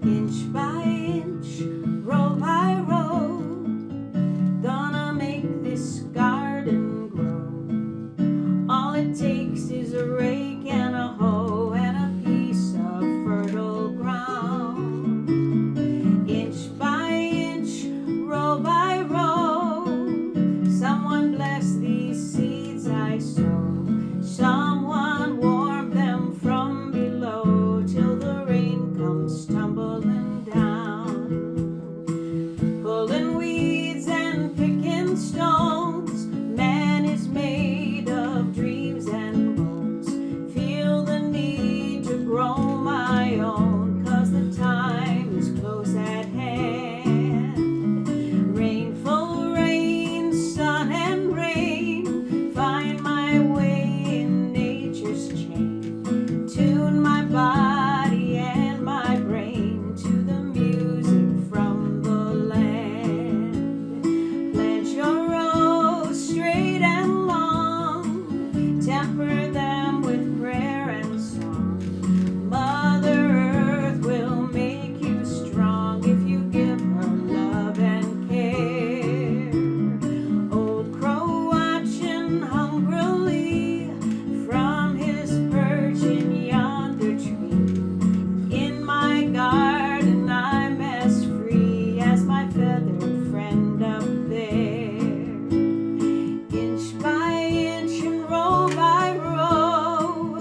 Inch by inch, row by row, gonna make this garden grow. All it takes is a rake and a hoe and a piece of fertile ground. Inch by inch, row by row, someone bless these seeds I sow. Someone warm them from below till the rain comes tumbling down. Pulling weeds and picking stones, man is made of dreams and bones. Feel the need to grow my own, 'cause the time is close at hand. Rainful rain, sun and rain, find my way in nature's chain. Tune my body and my brain to the music from the land. Plant your rows straight and long, temper them with prayer and song. Mother Earth will make you strong if you give her love and care. Old crow watching hungrily from his perch in yonder tree. In my garden I'm as free as my feathered friend up there. Inch by inch and row by row,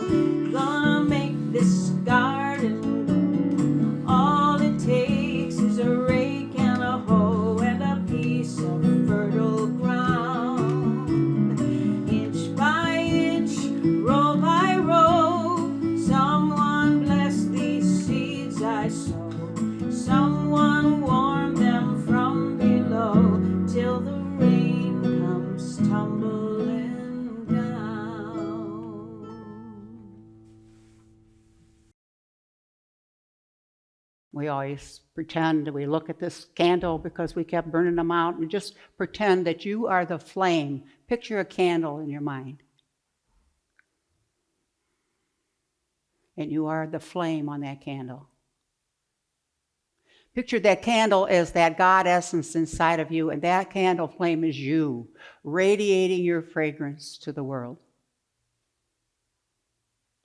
gonna make this garden grow. All it takes is a rake and a hoe and a piece of fertile ground. Inch by inch, row by row, someone bless these seeds I sow. Someone warm them from below till the rain comes tumbling down. We always pretend, we look at this candle because we kept burning them out, and just pretend that you are the flame. Picture a candle in your mind. And you are the flame on that candle. Picture that candle as that God essence inside of you, and that candle flame is you, radiating your fragrance to the world.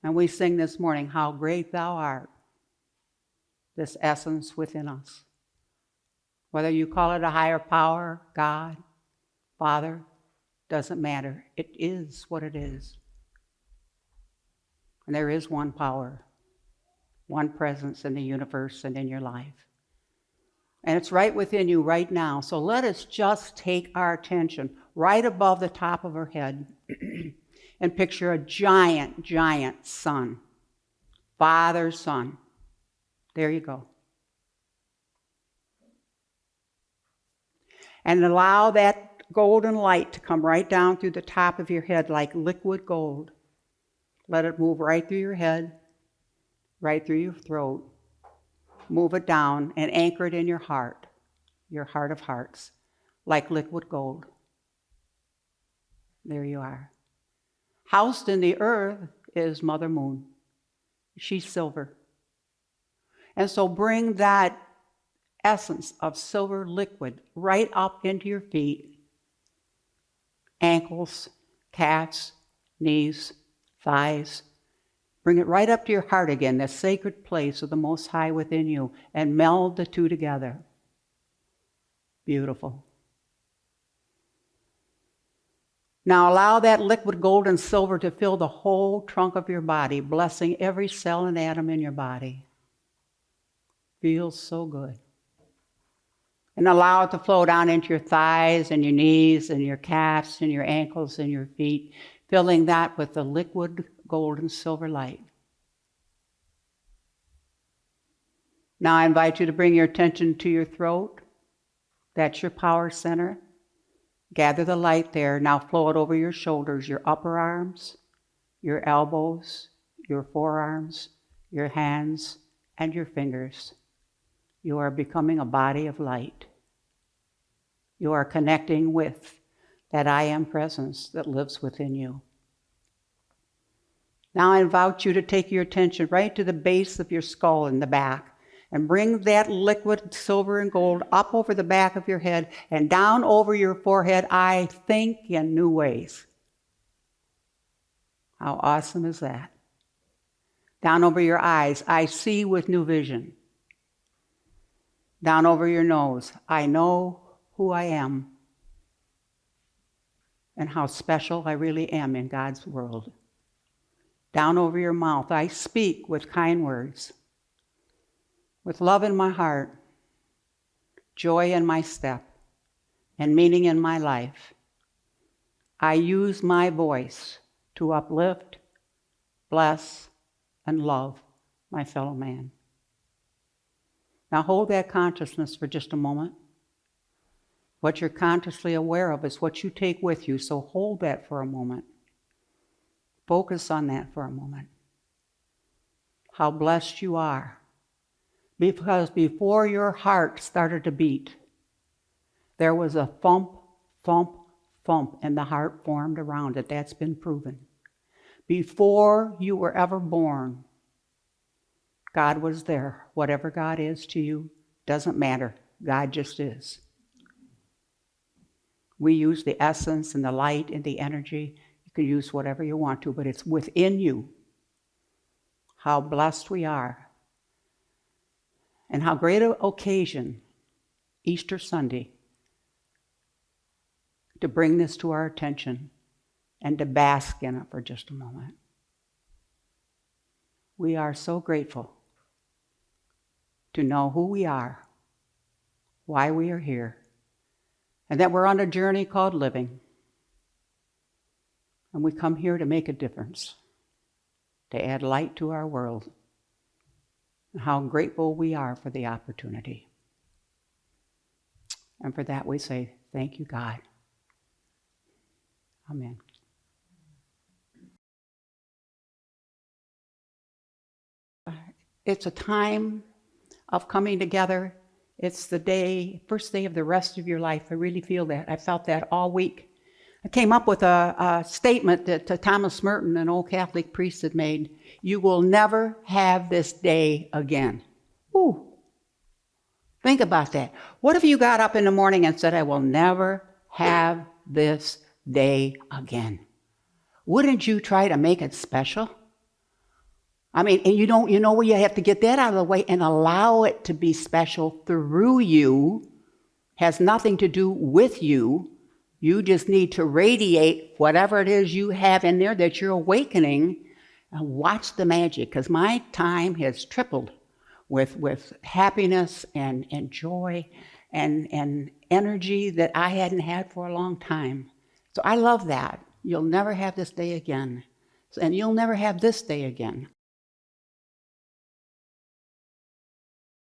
And we sing this morning, "How great thou art," this essence within us. Whether you call it a higher power, God, Father, doesn't matter. It is what it is. And there is one power, one presence in the universe and in your life. And it's right within you right now. So let us just take our attention right above the top of our head and picture a giant, giant sun. Father, Son. There you go. And allow that golden light to come right down through the top of your head like liquid gold. Let it move right through your head, right through your throat. Move it down and anchor it in your heart of hearts, like liquid gold. There you are. Housed in the earth is Mother Moon. She's silver. And so bring that essence of silver liquid right up into your feet, ankles, calves, knees, thighs. Bring it right up to your heart again, the sacred place of the Most High within you, and meld the two together. Beautiful. Now allow that liquid gold and silver to fill the whole trunk of your body, blessing every cell and atom in your body. Feels so good. And allow it to flow down into your thighs and your knees and your calves and your ankles and your feet, filling that with the liquid gold and silver light. Now I invite you to bring your attention to your throat. That's your power center. Gather the light there. Now flow it over your shoulders, your upper arms, your elbows, your forearms, your hands, and your fingers. You are becoming a body of light. You are connecting with that I am presence that lives within you. Now I invite you to take your attention right to the base of your skull in the back and bring that liquid silver and gold up over the back of your head and down over your forehead. I think in new ways. How awesome is that? Down over your eyes, I see with new vision. Down over your nose, I know who I am and how special I really am in God's world. Down over your mouth, I speak with kind words, with love in my heart, joy in my step, and meaning in my life. I use my voice to uplift, bless, and love my fellow man. Now hold that consciousness for just a moment. What you're consciously aware of is what you take with you, so hold that for a moment. Focus on that for a moment. How blessed you are. Because before your heart started to beat, there was a thump, thump, thump, and the heart formed around it. That's been proven. Before you were ever born, God was there. Whatever God is to you, doesn't matter. God just is. We use the essence and the light and the energy. You can use whatever you want to, but it's within you. How blessed we are. And how great an occasion, Easter Sunday, to bring this to our attention and to bask in it for just a moment. We are so grateful to know who we are, why we are here, and that we're on a journey called living. And we come here to make a difference, to add light to our world. And how grateful we are for the opportunity. And for that we say, thank you, God. Amen. It's a time of coming together. It's the day, first day of the rest of your life. I really feel that. I felt that all week. I came up with a statement that Thomas Merton, an old Catholic priest, had made. You will never have this day again. Ooh. Think about that. What if you got up in the morning and said, I will never have this day again? Wouldn't you try to make it special? I mean, and you know where you have to get that out of the way and allow it to be special through you. Has nothing to do with you. You just need to radiate whatever it is you have in there that you're awakening, and watch the magic, because my time has tripled with happiness and joy and energy that I hadn't had for a long time. So I love that. You'll never have this day again. And you'll never have this day again.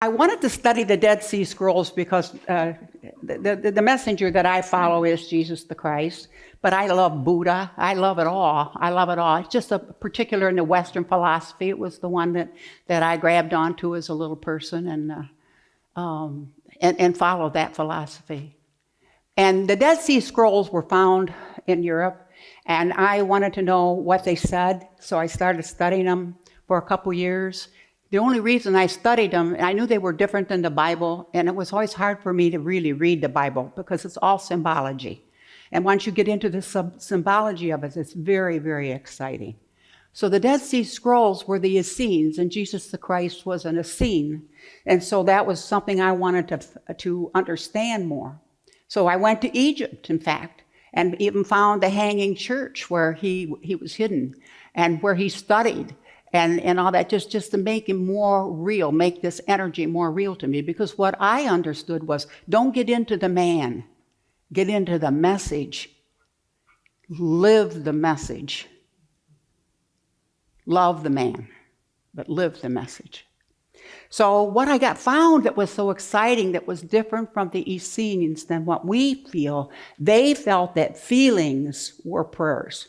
I wanted to study the Dead Sea Scrolls because the messenger that I follow is Jesus the Christ. But I love Buddha. I love it all. I love it all. It's just a particular in the Western philosophy. It was the one that I grabbed onto as a little person and followed that philosophy. And the Dead Sea Scrolls were found in Europe, and I wanted to know what they said, so I started studying them for a couple years. The only reason I studied them, I knew they were different than the Bible, and it was always hard for me to really read the Bible because it's all symbology. And once you get into the symbology of it, it's very, very exciting. So the Dead Sea Scrolls were the Essenes, and Jesus the Christ was an Essene. And so that was something I wanted to understand more. So I went to Egypt, in fact, and even found the hanging church where he was hidden and where he studied. And all that, just to make him more real, make this energy more real to me. Because what I understood was, don't get into the man, get into the message. Live the message. Love the man, but live the message. So what I got found that was so exciting, that was different from the Essenes than what we feel, they felt that feelings were prayers.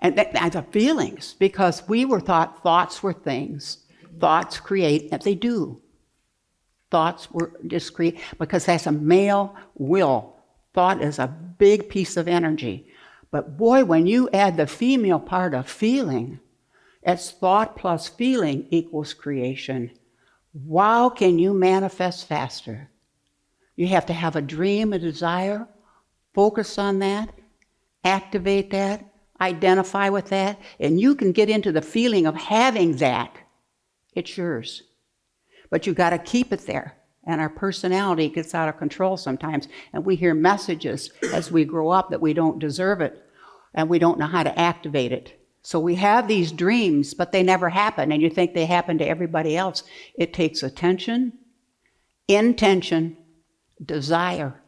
And the feelings, because we were taught thoughts were things. Thoughts create, and they do. Thoughts were just create, because that's a male will. Thought is a big piece of energy. But boy, when you add the female part of feeling, it's thought plus feeling equals creation. Wow, can you manifest faster? You have to have a dream, a desire, focus on that, activate that, identify with that, and you can get into the feeling of having that. It's yours. But you got to keep it there. And our personality gets out of control sometimes, and we hear messages as we grow up that we don't deserve it, and we don't know how to activate it. So we have these dreams, but they never happen, and you think they happen to everybody else. It takes attention, intention, desire,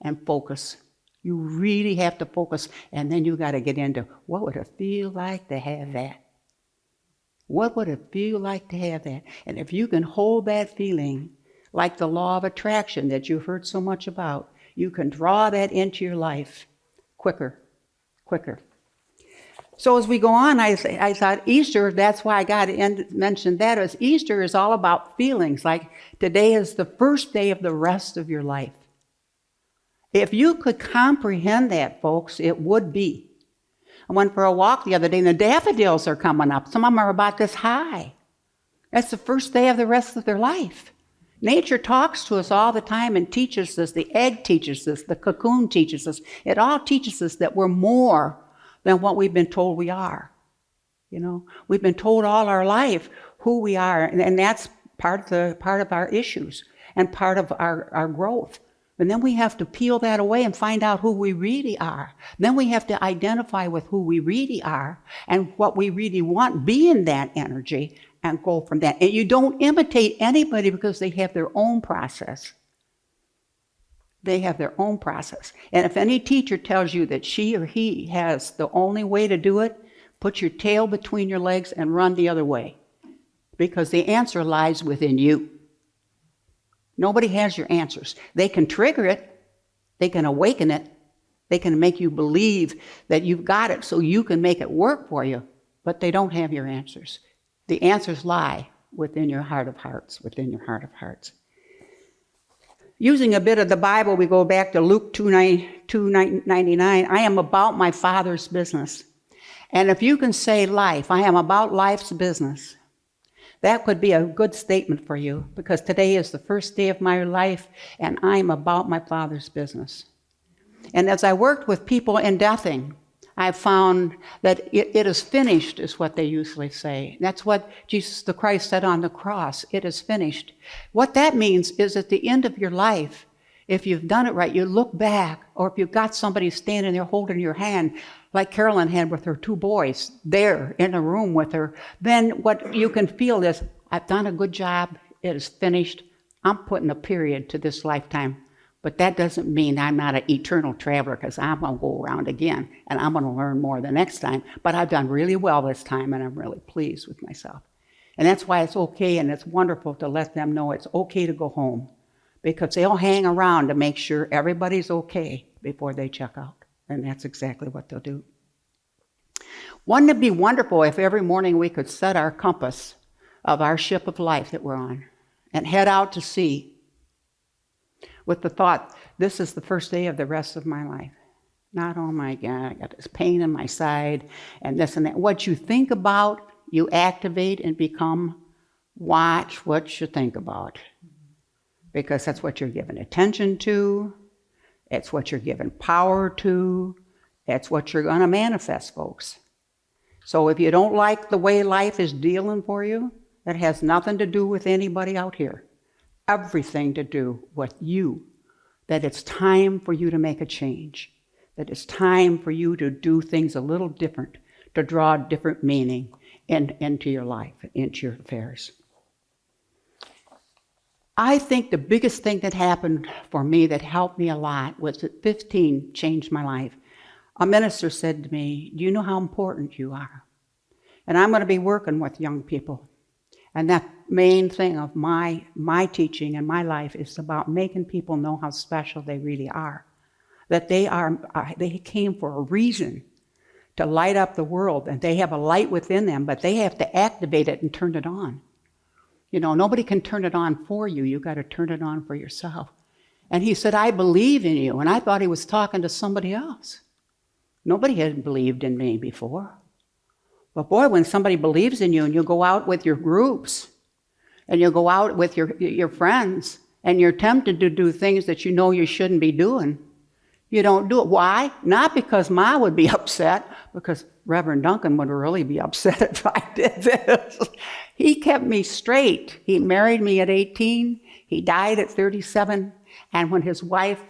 and focus. You really have to focus, and then you got to get into, what would it feel like to have that? What would it feel like to have that? And if you can hold that feeling, like the law of attraction that you've heard so much about, you can draw that into your life quicker. So as we go on, I thought Easter, that's why I got to mention that, is Easter is all about feelings. Like today is the first day of the rest of your life. If you could comprehend that, folks, it would be. I went for a walk the other day, and the daffodils are coming up. Some of them are about this high. That's the first day of the rest of their life. Nature talks to us all the time and teaches us. The egg teaches us. The cocoon teaches us. It all teaches us that we're more than what we've been told we are. You know, we've been told all our life who we are, and that's part of our issues and part of our growth. And then we have to peel that away and find out who we really are. Then we have to identify with who we really are and what we really want, be in that energy, and go from that. And you don't imitate anybody because they have their own process. They have their own process. And if any teacher tells you that she or he has the only way to do it, put your tail between your legs and run the other way. Because the answer lies within you. Nobody has your answers. They can trigger it. They can awaken it. They can make you believe that you've got it so you can make it work for you. But they don't have your answers. The answers lie within your heart of hearts, within your heart of hearts. Using a bit of the Bible, we go back to Luke 2:99. I am about my Father's business. And if you can say life, I am about life's business, that could be a good statement for you, because today is the first day of my life, and I'm about my Father's business. And as I worked with people in deathing, I found that it is finished, is what they usually say. That's what Jesus the Christ said on the cross. It is finished. What that means is at the end of your life, if you've done it right, you look back, or if you've got somebody standing there holding your hand, like Carolyn had with her 2 boys there in a room with her, then what you can feel is, I've done a good job. It is finished. I'm putting a period to this lifetime. But that doesn't mean I'm not an eternal traveler, because I'm going to go around again, and I'm going to learn more the next time. But I've done really well this time, and I'm really pleased with myself. And that's why it's okay, and it's wonderful to let them know it's okay to go home, because they'll hang around to make sure everybody's okay before they check out. And that's exactly what they'll do. Wouldn't it be wonderful if every morning we could set our compass of our ship of life that we're on and head out to sea with the thought, this is the first day of the rest of my life. Not, oh my God, I got this pain in my side and this and that. What you think about, you activate and become. Watch what you think about. Because that's what you're giving attention to. It's what you're giving power to. It's what you're going to manifest, folks. So if you don't like the way life is dealing for you, that has nothing to do with anybody out here. Everything to do with you. That it's time for you to make a change. That it's time for you to do things a little different, to draw a different meaning into your life, into your affairs. I think the biggest thing that happened for me that helped me a lot was at 15 changed my life. A minister said to me, do you know how important you are? And I'm going to be working with young people. And that main thing of my teaching and my life is about making people know how special they really are. That they came for a reason to light up the world, and they have a light within them, but they have to activate it and turn it on. You know, nobody can turn it on for you. You got to turn it on for yourself. And he said, I believe in you. And I thought he was talking to somebody else. Nobody had believed in me before. But boy, when somebody believes in you and you go out with your groups and you go out with your friends and you're tempted to do things that you know you shouldn't be doing, you don't do it. Why? Not because Ma would be upset, because Reverend Duncan would really be upset if I did this. He kept me straight. He married me at 18. He died at 37. And when his wife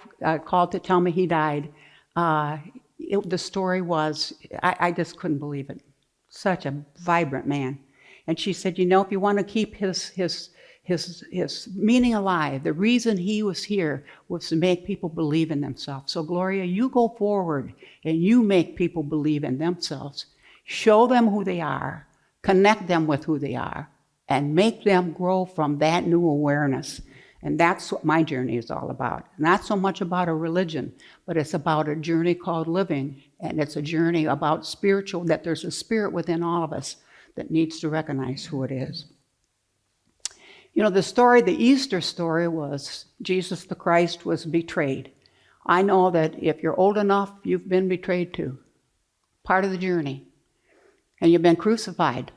called to tell me he died, the story was, I just couldn't believe it. Such a vibrant man. And she said, you know, if you want to keep his meaning alive, the reason he was here was to make people believe in themselves. So Gloria, you go forward and you make people believe in themselves. Show them who they are, connect them with who they are, and make them grow from that new awareness. And that's what my journey is all about. Not so much about a religion, but it's about a journey called living. And it's a journey about spiritual, that there's a spirit within all of us that needs to recognize who it is. You know, the Easter story was Jesus the Christ was betrayed. I know that if you're old enough, you've been betrayed too. Part of the journey. And you've been crucified.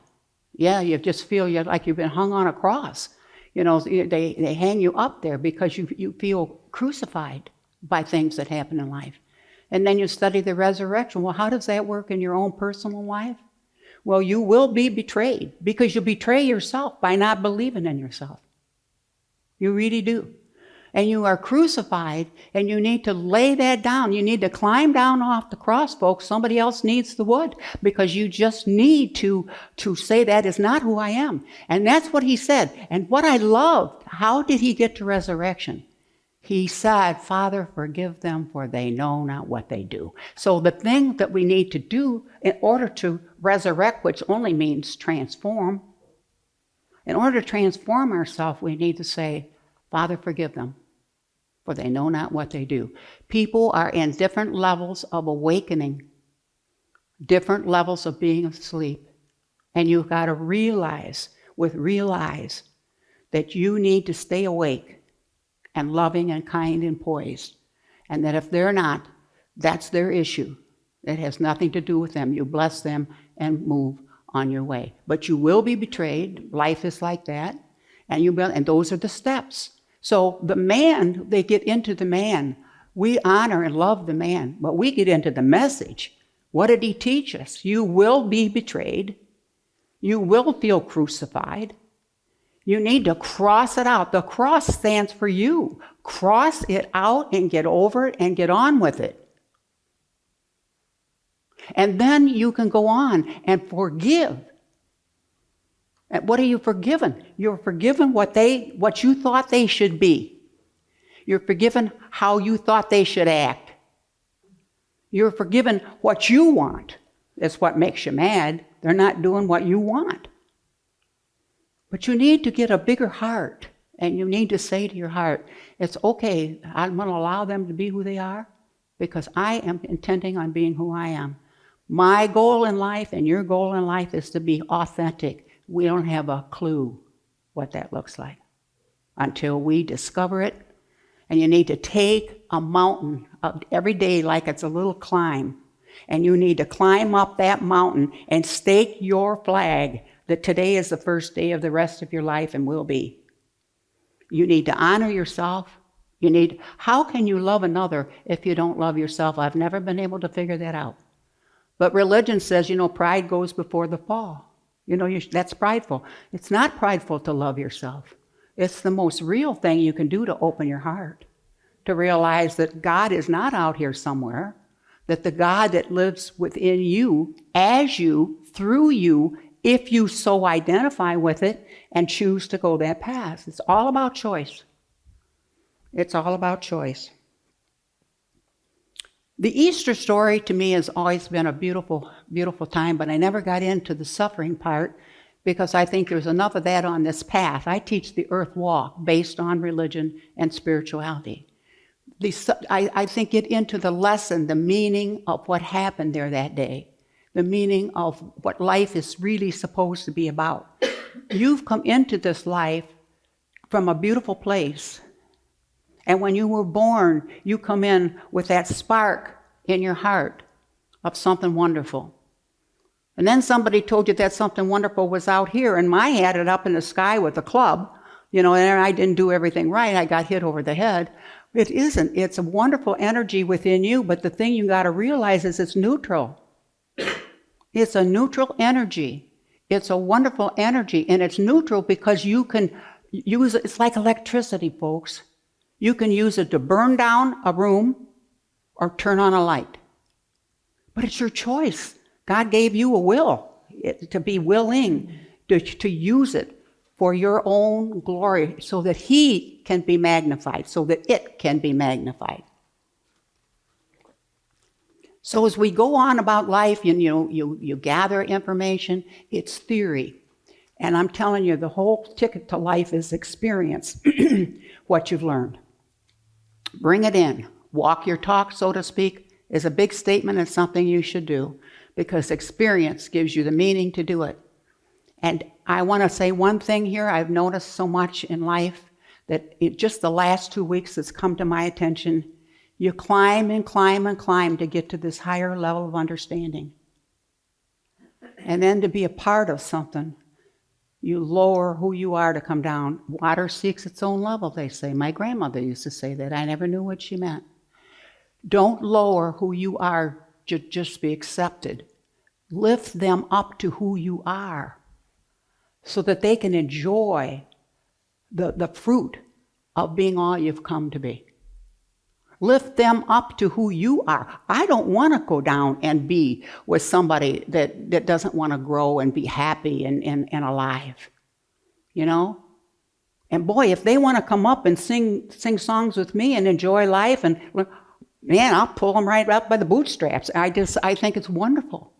Yeah, you just feel like you've been hung on a cross. You know, they hang you up there because you feel crucified by things that happen in life. And then you study the resurrection. Well, how does that work in your own personal life? Well, you will be betrayed because you betray yourself by not believing in yourself. You really do. And you are crucified, and you need to lay that down. You need to climb down off the cross, folks. Somebody else needs the wood, because you just need to say that is not who I am. And that's what he said. And what I loved, how did he get to resurrection? He said, Father, forgive them, for they know not what they do. So the thing that we need to do in order to resurrect, which only means transform, in order to transform ourselves, we need to say, Father, forgive them, for they know not what they do. People are in different levels of awakening, different levels of being asleep. And you've got to realize that you need to stay awake and loving and kind and poised. And that if they're not, that's their issue. It has nothing to do with them. You bless them and move on your way. But you will be betrayed. Life is like that. And those are the steps. So the man, they get into the man. We honor and love the man, but we get into the message. What did he teach us? You will be betrayed. You will feel crucified. You need to cross it out. The cross stands for you. Cross it out and get over it and get on with it. And then you can go on and forgive. And what are you forgiven? You're forgiven what you thought they should be. You're forgiven how you thought they should act. You're forgiven what you want. That's what makes you mad. They're not doing what you want. But you need to get a bigger heart, and you need to say to your heart, it's okay, I'm going to allow them to be who they are, because I am intending on being who I am. My goal in life and your goal in life is to be authentic. We don't have a clue what that looks like until we discover it. And you need to take a mountain every day like it's a little climb, and you need to climb up that mountain and stake your flag that today is the first day of the rest of your life and will be. You need to honor yourself. How can you love another if you don't love yourself? I've never been able to figure that out. But religion says, pride goes before the fall. That's prideful. It's not prideful to love yourself. It's the most real thing you can do to open your heart, to realize that God is not out here somewhere, that the God that lives within you, as you, through you, if you so identify with it and choose to go that path. It's all about choice. It's all about choice. The Easter story to me has always been a beautiful, beautiful time, but I never got into the suffering part because I think there's enough of that on this path. I teach the Earth Walk based on religion and spirituality. I think get into the lesson, the meaning of what happened there that day, the meaning of what life is really supposed to be about. You've come into this life from a beautiful place. And when you were born, you come in with that spark in your heart of something wonderful. And then somebody told you that something wonderful was out here, and I had it up in the sky with a club, and I didn't do everything right. I got hit over the head. It isn't. It's a wonderful energy within you, but the thing you got to realize is it's neutral. It's a neutral energy. It's a wonderful energy, and it's neutral because you can use it. It's like electricity, folks. You can use it to burn down a room or turn on a light. But it's your choice. God gave you a will to be willing to use it for your own glory so that He can be magnified, so that it can be magnified. So as we go on about life, you gather information, it's theory. And I'm telling you, the whole ticket to life is experience, what you've learned. Bring it in. Walk your talk, so to speak, is a big statement and something you should do because experience gives you the meaning to do it. And I want to say one thing here. I've noticed so much in life that just the last 2 weeks it's come to my attention. You climb and climb and climb to get to this higher level of understanding. And then to be a part of something, you lower who you are to come down. Water seeks its own level, they say. My grandmother used to say that. I never knew what she meant. Don't lower who you are to just be accepted. Lift them up to who you are so that they can enjoy the fruit of being all you've come to be. Lift them up to who you are. I don't want to go down and be with somebody that doesn't want to grow and be happy and alive. And boy, if they want to come up and sing songs with me and enjoy life, and man, I'll pull them right up by the bootstraps. I think it's wonderful.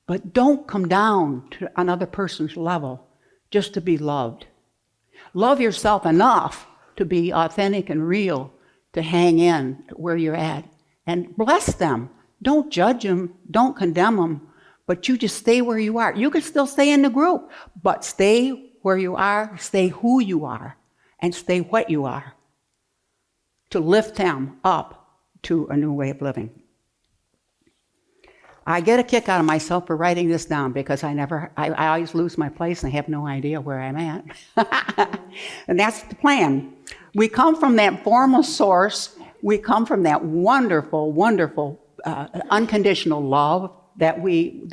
But don't come down to another person's level just to be loved. Love yourself enough to be authentic and real, to hang in where you're at. And bless them. Don't judge them. Don't condemn them. But you just stay where you are. You can still stay in the group, but stay where you are, stay who you are, and stay what you are, to lift them up to a new way of living. I get a kick out of myself for writing this down because I always lose my place and I have no idea where I'm at. And that's the plan. We come from that formal source. We come from that wonderful, wonderful, unconditional love that we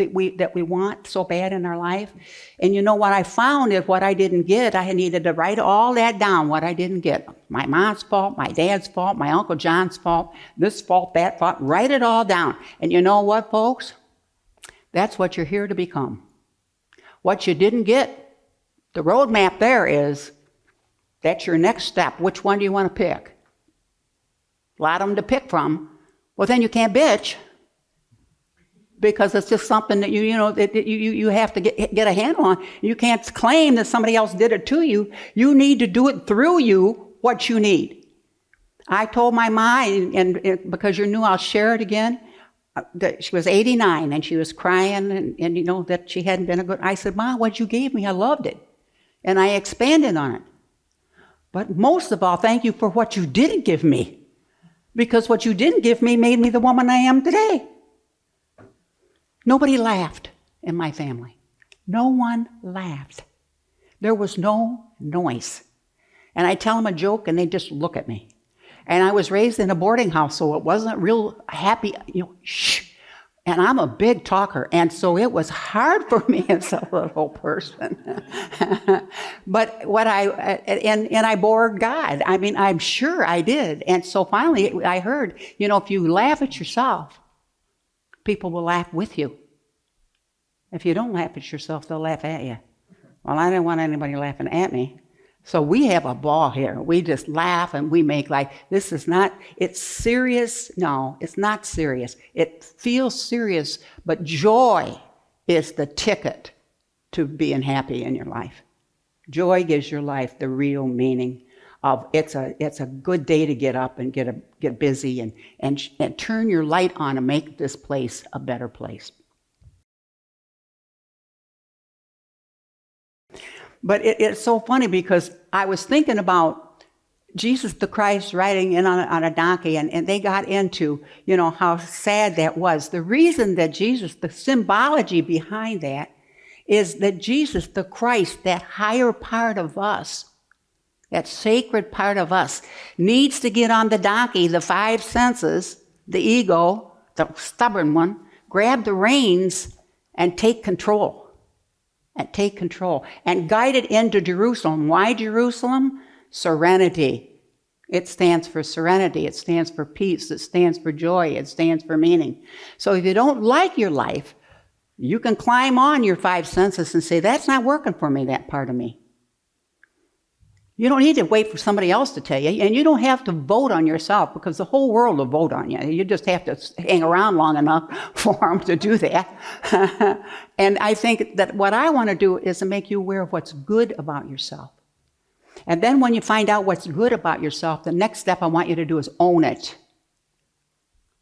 want so bad in our life. And what I found is what I didn't get, I needed to write all that down, what I didn't get. My mom's fault, my dad's fault, my Uncle John's fault, this fault, that fault. Write it all down. And you know what, folks? That's what you're here to become. What you didn't get, the roadmap there is, that's your next step. Which one do you want to pick? A lot of them to pick from. Well, then you can't bitch, because it's just something that you have to get a handle on. You can't claim that somebody else did it to you. You need to do it through you, what you need. I told my mom, and because you're new, I'll share it again, that she was 89, and she was crying, and that she hadn't been a good... I said, "Ma, what you gave me, I loved it." And I expanded on it. But most of all, thank you for what you didn't give me, because what you didn't give me made me the woman I am today. Nobody laughed in my family. No one laughed. There was no noise. And I tell them a joke and they just look at me. And I was raised in a boarding house, so it wasn't real happy, shh. And I'm a big talker, and so it was hard for me as a little person. But I bored God. I mean, I'm sure I did. And so finally I heard, if you laugh at yourself, people will laugh with you. If you don't laugh at yourself, they'll laugh at you. Well, I didn't want anybody laughing at me. So we have a ball here. We just laugh and we make it's serious. No, it's not serious. It feels serious, but joy is the ticket to being happy in your life. Joy gives your life the real meaning of it's a good day to get up and get busy and turn your light on and make this place a better place. But it's so funny because I was thinking about Jesus the Christ riding in on a donkey, and they got into, how sad that was. The reason that Jesus, the symbology behind that, is that Jesus the Christ, that higher part of us, that sacred part of us, needs to get on the donkey, the five senses, the ego, the stubborn one, grab the reins and take control. And guide it into Jerusalem. Why Jerusalem? Serenity. It stands for serenity. It stands for peace. It stands for joy. It stands for meaning. So if you don't like your life, you can climb on your five senses and say, that's not working for me, that part of me. You don't need to wait for somebody else to tell you, and you don't have to vote on yourself because the whole world will vote on you. You just have to hang around long enough for them to do that. And I think that what I want to do is to make you aware of what's good about yourself. And then when you find out what's good about yourself, the next step I want you to do is own it.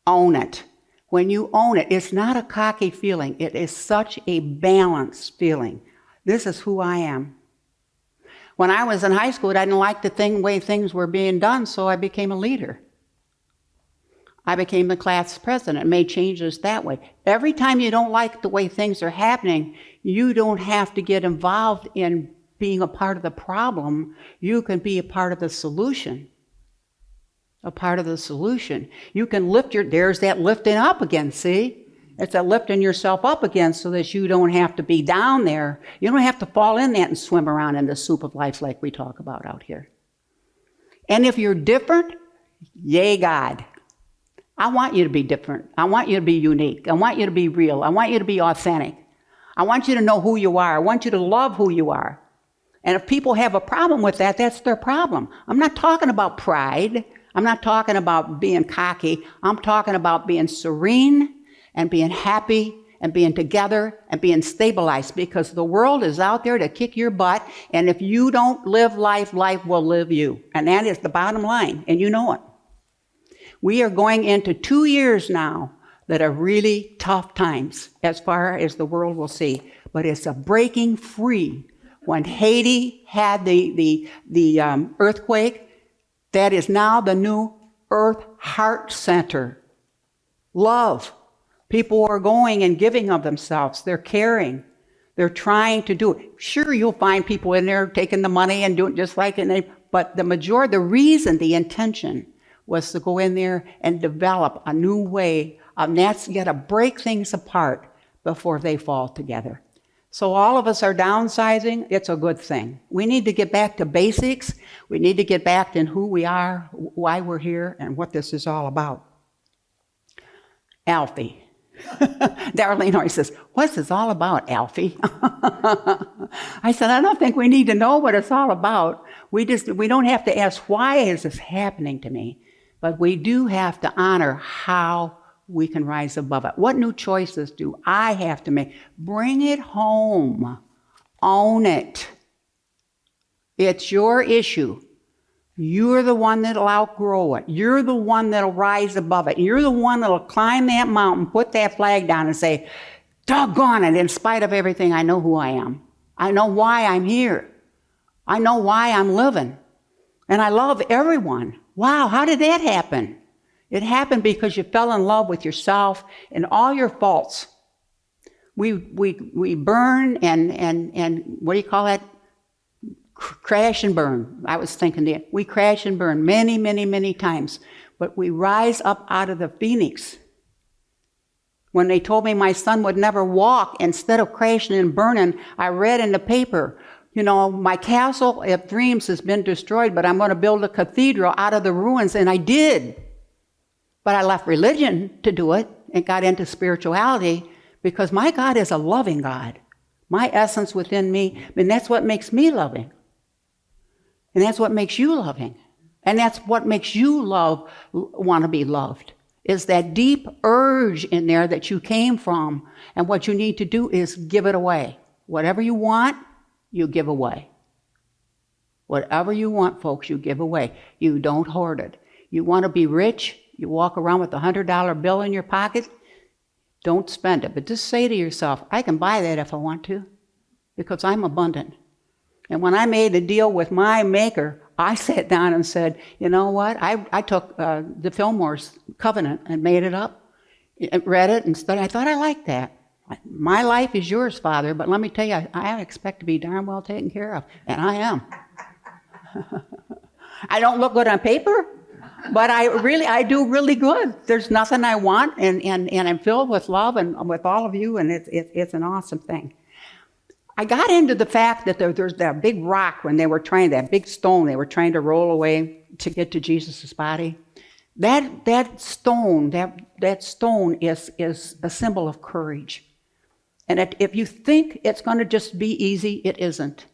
Own it. When you own it, it's not a cocky feeling. It is such a balanced feeling. This is who I am. When I was in high school, I didn't like the way things were being done, so I became a leader. I became the class president and made changes that way. Every time you don't like the way things are happening, you don't have to get involved in being a part of the problem. You can be a part of the solution. A part of the solution. You can there's that lifting up again, see? It's that lifting yourself up again so that you don't have to be down there. You don't have to fall in that and swim around in the soup of life like we talk about out here. And if you're different, yay God. I want you to be different. I want you to be unique. I want you to be real. I want you to be authentic. I want you to know who you are. I want you to love who you are. And if people have a problem with that, that's their problem. I'm not talking about pride. I'm not talking about being cocky. I'm talking about being serene and being happy and being together and being stabilized, because the world is out there to kick your butt, and if you don't live life, life will live you. And that is the bottom line, and you know it. We are going into 2 years now that are really tough times as far as the world will see, but it's a breaking free. When Haiti had the earthquake, that is now the new Earth Heart Center. Love. People are going and giving of themselves. They're caring. They're trying to do it. Sure, you'll find people in there taking the money and doing just like it, but the reason, the intention was to go in there and develop a new way. That's you got to break things apart before they fall together. So all of us are downsizing. It's a good thing. We need to get back to basics. We need to get back to who we are, why we're here, and what this is all about. Alfie. Darlene always says, what's this all about, Alfie? I said, I don't think we need to know what it's all about. We don't have to ask, why is this happening to me? But we do have to honor how we can rise above it. What new choices do I have to make? Bring it home. Own it. It's your issue. You're the one that'll outgrow it. You're the one that'll rise above it. You're the one that'll climb that mountain, put that flag down and say, doggone it, in spite of everything, I know who I am. I know why I'm here. I know why I'm living. And I love everyone. Wow, how did that happen? It happened because you fell in love with yourself and all your faults. We burn and what do you call that? Crash and burn. I was thinking that. We crash and burn many, many, many times. But we rise up out of the phoenix. When they told me my son would never walk, instead of crashing and burning, I read in the paper, my castle of dreams has been destroyed, but I'm going to build a cathedral out of the ruins, and I did. But I left religion to do it and got into spirituality because my God is a loving God. My essence within me, that's what makes me loving. And that's what makes you loving. And that's what makes you want to be loved, is that deep urge in there that you came from. And what you need to do is give it away. Whatever you want, you give away. Whatever you want, folks, you give away. You don't hoard it. You want to be rich? You walk around with a $100 bill in your pocket? Don't spend it. But just say to yourself, I can buy that if I want to, because I'm abundant. And when I made a deal with my maker, I sat down and said, you know what? I took the Fillmore's Covenant and made it up, read it and studied. I thought I liked that. My life is yours, Father, but let me tell you, I expect to be darn well taken care of, and I am. I don't look good on paper, but I do really good. There's nothing I want, and I'm filled with love and with all of you, and it's an awesome thing. I got into the fact that there's that big rock when they were trying, that big stone they were trying to roll away to get to Jesus' body. That stone is a symbol of courage. And if you think it's going to just be easy, it isn't.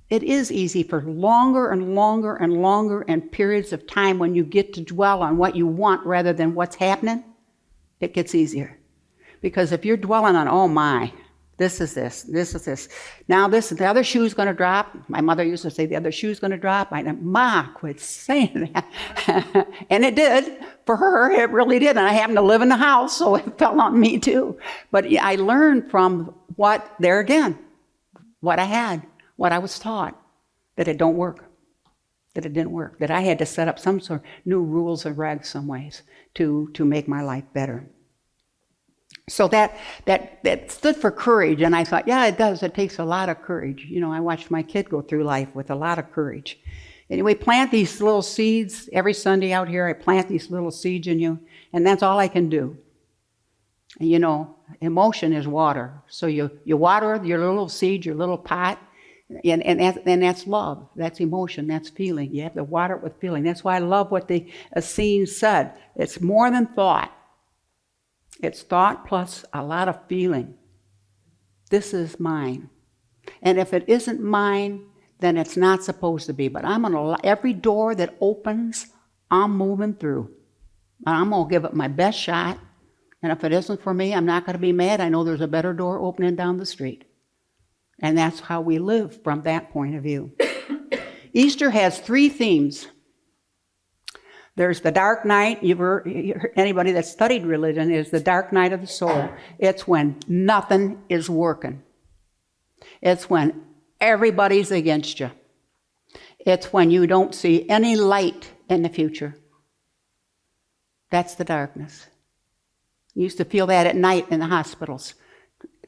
It is easy for longer and longer and longer and periods of time when you get to dwell on what you want rather than what's happening, it gets easier. Because if you're dwelling on, oh my, this is this. Now the other shoe's going to drop. My mother used to say the other shoe's going to drop. I said, Ma, quit saying that. And it did. For her, it really did. And I happened to live in the house, so it fell on me too. But I learned from what I had, what I was taught, that it don't work, that it didn't work, that I had to set up some sort of new rules and regs some ways to make my life better. So that stood for courage, and I thought, yeah, it does. It takes a lot of courage. You know, I watched my kid go through life with a lot of courage. Anyway, plant these little seeds. Every Sunday out here, I plant these little seeds in you, and that's all I can do. You know, emotion is water. So you water your little seed, your little pot, and that's love. That's emotion. That's feeling. You have to water it with feeling. That's why I love what the Essenes said. It's more than thought. It's thought plus a lot of feeling. This is mine. And if it isn't mine, then it's not supposed to be. But every door that opens, I'm moving through. And I'm going to give it my best shot. And if it isn't for me, I'm not going to be mad. I know there's a better door opening down the street. And that's how we live from that point of view. Easter has 3 themes. There's the dark night. Anybody that studied religion is the dark night of the soul. It's when nothing is working. It's when everybody's against you. It's when you don't see any light in the future. That's the darkness. You used to feel that at night in the hospitals.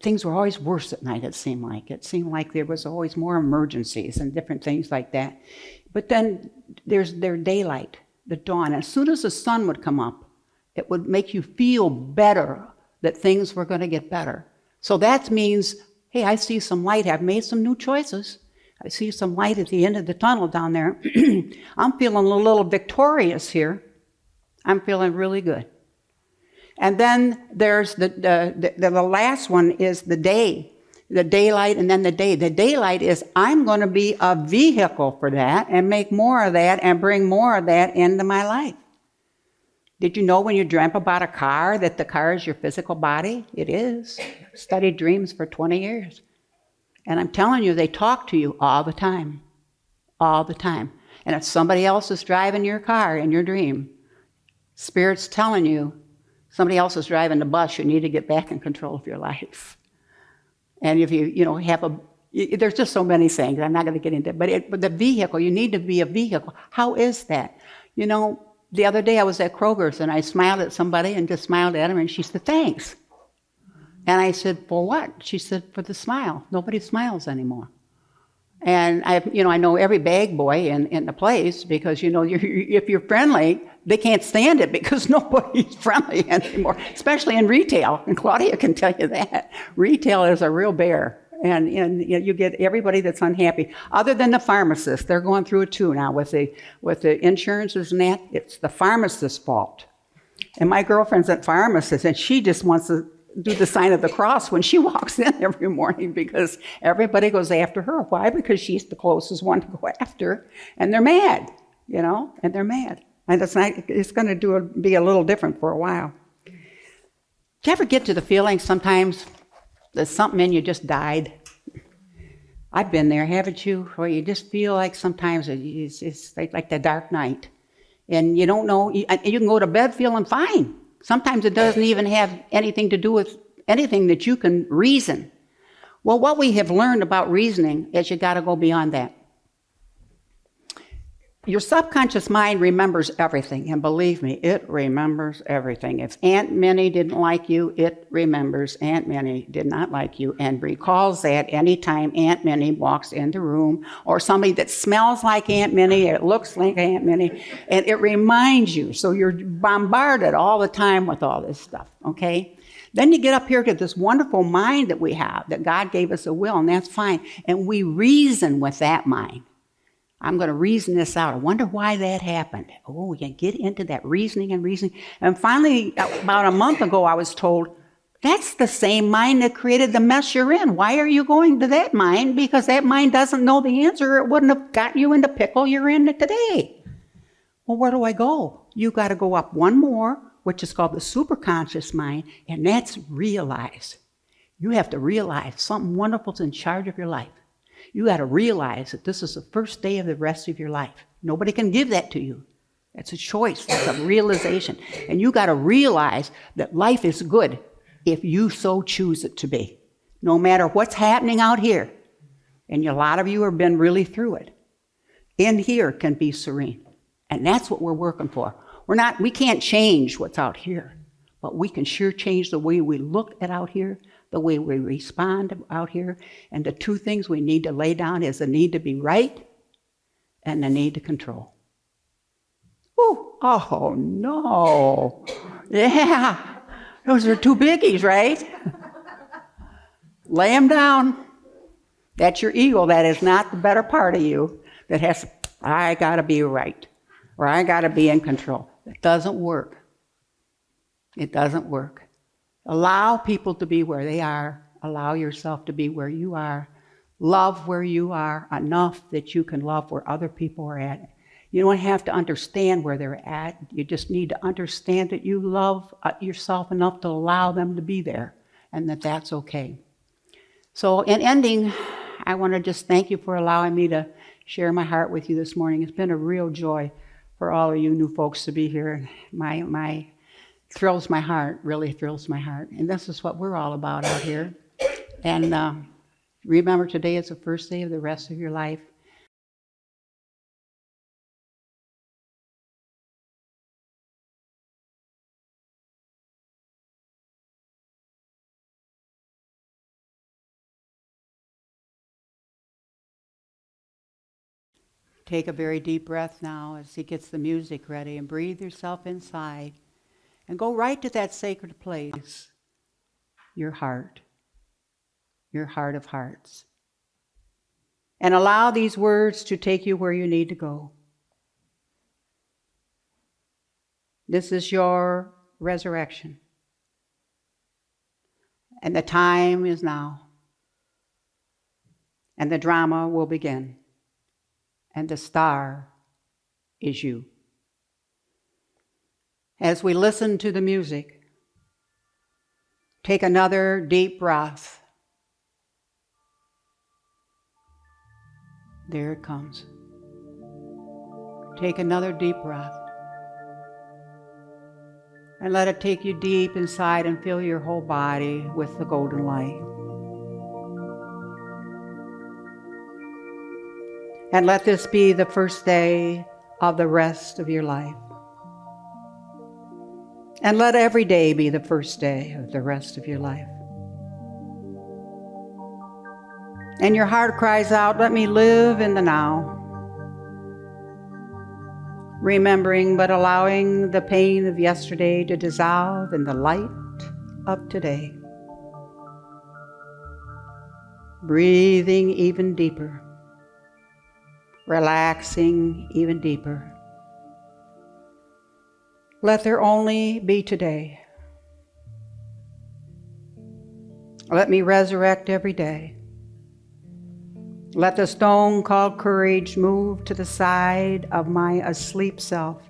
Things were always worse at night, it seemed like. It seemed like there was always more emergencies and different things like that. But then there's their daylight. The dawn. As soon as the sun would come up, it would make you feel better that things were going to get better. So that means, hey, I see some light. I've made some new choices. I see some light at the end of the tunnel down there. I'm feeling a little victorious here. I'm feeling really good. And then there's the last one is the day. The daylight and then the day. The daylight is I'm going to be a vehicle for that and make more of that and bring more of that into my life. Did you know when you dreamt about a car that the car is your physical body? It is. Studied dreams for 20 years. And I'm telling you, they talk to you all the time. All the time. And if somebody else is driving your car in your dream, Spirit's telling you somebody else is driving the bus, you need to get back in control of your life. And if there's just so many things, I'm not going to get into it, but the vehicle, you need to be a vehicle. How is that? You know, the other day I was at Kroger's and I smiled at somebody and just smiled at her and she said, thanks. And I said, for what? She said, for the smile. Nobody smiles anymore. And I know every bag boy in the place because, if you're friendly, they can't stand it because nobody's friendly anymore, especially in retail. And Claudia can tell you that. Retail is a real bear. And you get everybody that's unhappy. Other than the pharmacists, they're going through it too now with the insurances and that. It's the pharmacist's fault. And my girlfriend's a pharmacist, and she just wants to do the sign of the cross when she walks in every morning because everybody goes after her. Why? Because she's the closest one to go after, and they're mad, and they're mad. And it's going to be a little different for a while. Do you ever get to the feeling sometimes that something in you just died? I've been there, haven't you? Where you just feel like sometimes it's like the dark night. And you don't know, you can go to bed feeling fine. Sometimes it doesn't even have anything to do with anything that you can reason. Well, what we have learned about reasoning is you got to go beyond that. Your subconscious mind remembers everything, and believe me, it remembers everything. If Aunt Minnie didn't like you, it remembers Aunt Minnie did not like you and recalls that anytime Aunt Minnie walks in the room, or somebody that smells like Aunt Minnie, or it looks like Aunt Minnie, and it reminds you. So you're bombarded all the time with all this stuff, okay? Then you get up here to this wonderful mind that we have, that God gave us a will, and that's fine. And we reason with that mind. I'm going to reason this out. I wonder why that happened. Oh, we can get into that reasoning. And finally, about a month ago, I was told, that's the same mind that created the mess you're in. Why are you going to that mind? Because that mind doesn't know the answer. It wouldn't have got you in the pickle you're in today. Well, where do I go? You got to go up one more, which is called the superconscious mind, and that's realize. You have to realize something wonderful's in charge of your life. You got to realize that this is the first day of the rest of your life. Nobody can give that to you. That's a choice. That's a realization. And you got to realize that life is good if you so choose it to be. No matter what's happening out here. And a lot of you have been really through it. In here can be serene. And that's what we're working for. We can't change what's out here. But we can sure change the way we look at out here, the way we respond out here. And the two things we need to lay down is the need to be right and the need to control. Ooh, oh, no. Yeah, those are two biggies, right? Lay them down. That's your ego. That is not the better part of you that has, I got to be right, or I got to be in control. It doesn't work. It doesn't work. Allow people to be where they are. Allow yourself to be where you are. Love where you are enough that you can love where other people are at. You don't have to understand where they're at. You just need to understand that you love yourself enough to allow them to be there, and that that's okay. So in ending, I want to just thank you for allowing me to share my heart with you this morning. It's been a real joy for all of you new folks to be here. My thrills my heart, really thrills my heart. And this is what we're all about out here. And remember, today is the first day of the rest of your life. Take a very deep breath now as he gets the music ready, and breathe yourself inside. And go right to that sacred place, your heart of hearts. And allow these words to take you where you need to go. This is your resurrection. And the time is now. And the drama will begin. And the star is you. As we listen to the music, take another deep breath. There it comes. Take another deep breath. And let it take you deep inside and fill your whole body with the golden light. And let this be the first day of the rest of your life. And let every day be the first day of the rest of your life. And your heart cries out, let me live in the now. Remembering but allowing the pain of yesterday to dissolve in the light of today. Breathing even deeper. Relaxing even deeper. Let there only be today. Let me resurrect every day. Let the stone called courage move to the side of my asleep self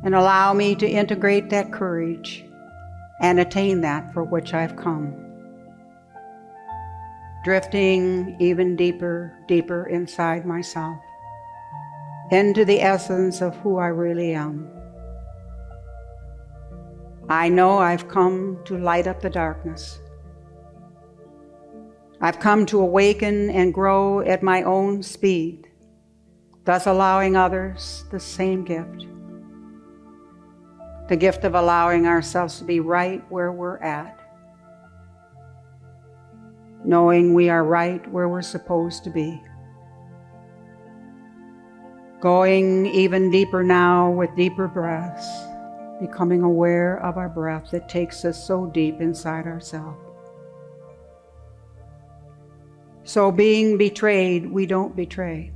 and allow me to integrate that courage and attain that for which I've come. Drifting even deeper, deeper inside myself, into the essence of who I really am. I know I've come to light up the darkness. I've come to awaken and grow at my own speed, thus allowing others the same gift. The gift of allowing ourselves to be right where we're at, knowing we are right where we're supposed to be. Going even deeper now with deeper breaths, becoming aware of our breath that takes us so deep inside ourselves. So being betrayed, we don't betray.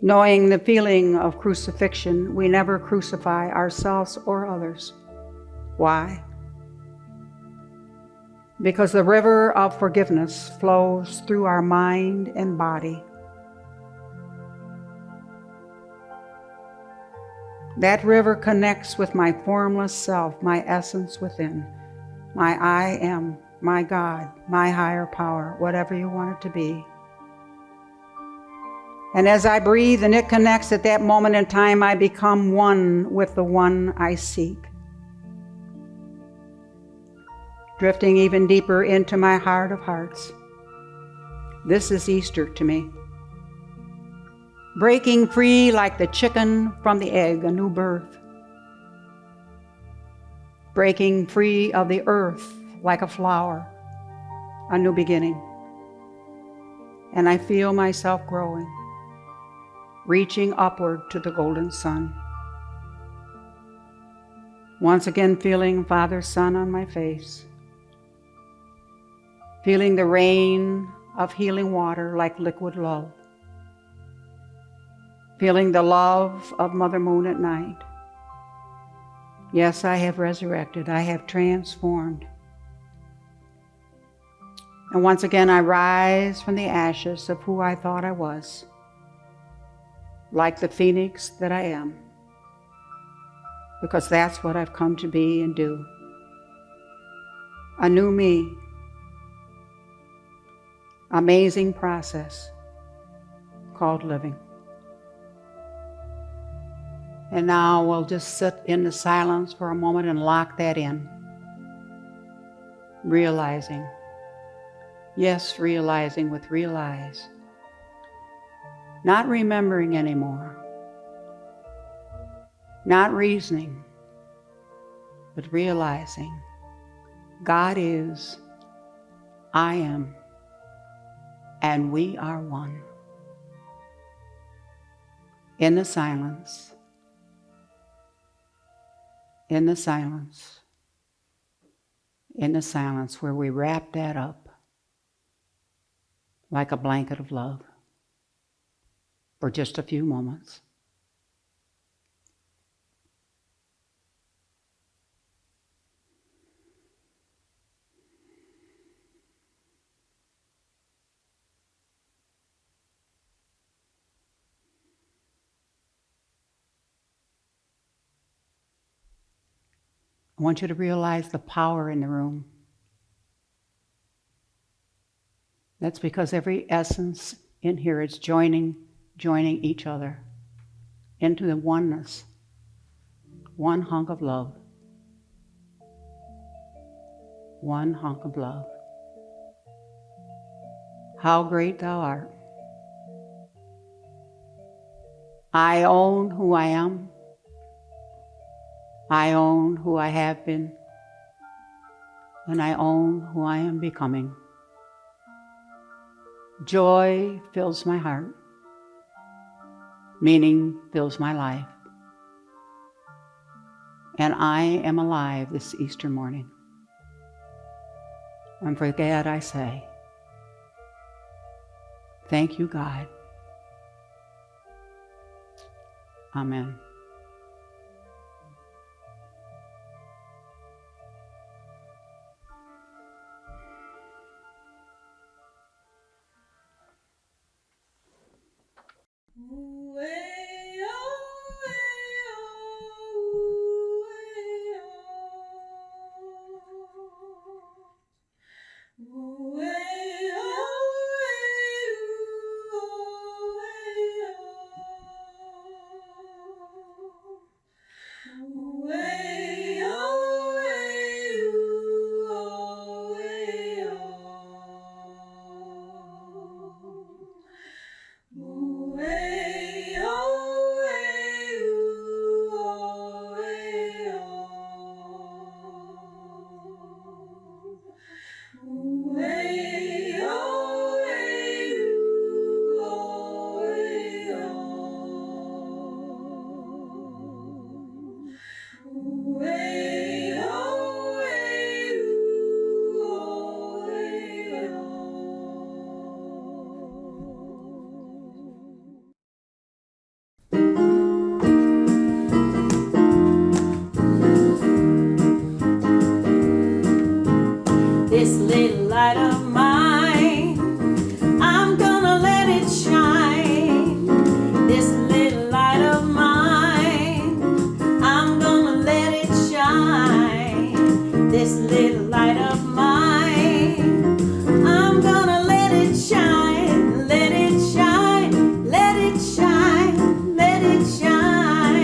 Knowing the feeling of crucifixion, we never crucify ourselves or others. Why? Because the river of forgiveness flows through our mind and body. That river connects with my formless self, my essence within, my I am, my God, my higher power, whatever you want it to be. And as I breathe and it connects at that moment in time, I become one with the one I seek. Drifting even deeper into my heart of hearts. This is Easter to me. Breaking free like the chicken from the egg, a new birth. Breaking free of the earth like a flower, a new beginning. And I feel myself growing, reaching upward to the golden sun. Once again feeling Father's Son on my face. Feeling the rain of healing water like liquid love. Feeling the love of Mother Moon at night. Yes, I have resurrected. I have transformed. And once again, I rise from the ashes of who I thought I was, like the phoenix that I am, because that's what I've come to be and do. A new me. Amazing process called living. And now we'll just sit in the silence for a moment and lock that in. Realizing. Yes, realizing with realize. Not remembering anymore. Not reasoning, but realizing God is, I am, and we are one. In the silence. In the silence. In the silence where we wrap that up like a blanket of love for just a few moments. I want you to realize the power in the room. That's because every essence in here is joining each other into the oneness, one hunk of love, one hunk of love. How great thou art. I own who I am. I own who I have been, and I own who I am becoming. Joy fills my heart. Meaning fills my life. And I am alive this Easter morning. And for that I say, thank you, God. Amen. little light of mine, I'm gonna let it shine. This little light of mine, I'm gonna let it shine. This little light of mine, I'm gonna let it shine. Let it shine, let it shine, let it shine.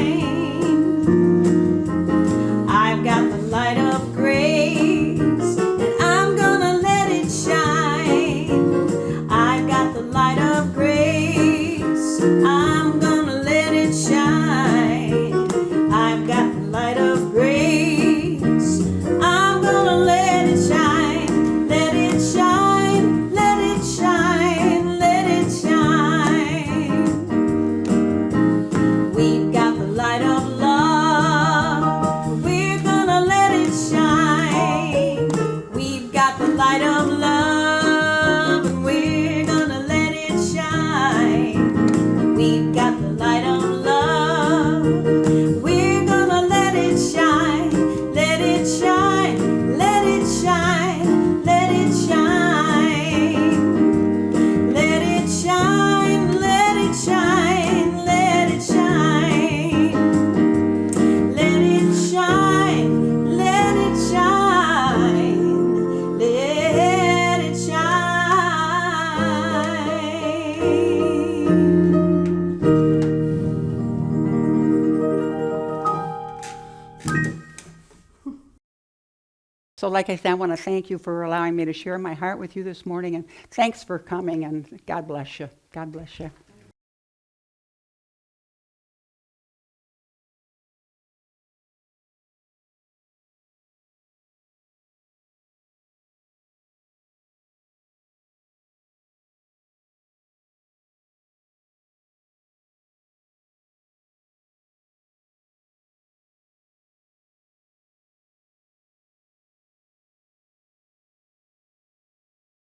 I've got the light of grace, and I'm gonna let it shine. I've got the light of grace, I'm gonna let it shine. I've got the light of grace, I'm gonna let it shine. Let it shine, let it shine, let it shine. We've got the light of love, we're gonna let it shine. We've got the light of love, and we're gonna let it shine. We've got the light of love, we're gonna let it shine. Let it shine, let it shine, let it shine. Let it shine, let it shine, let it shine. Let it shine, let it shine, let it shine. So like I said, I want to thank you for allowing me to share my heart with you this morning, and thanks for coming, and God bless you. God bless you.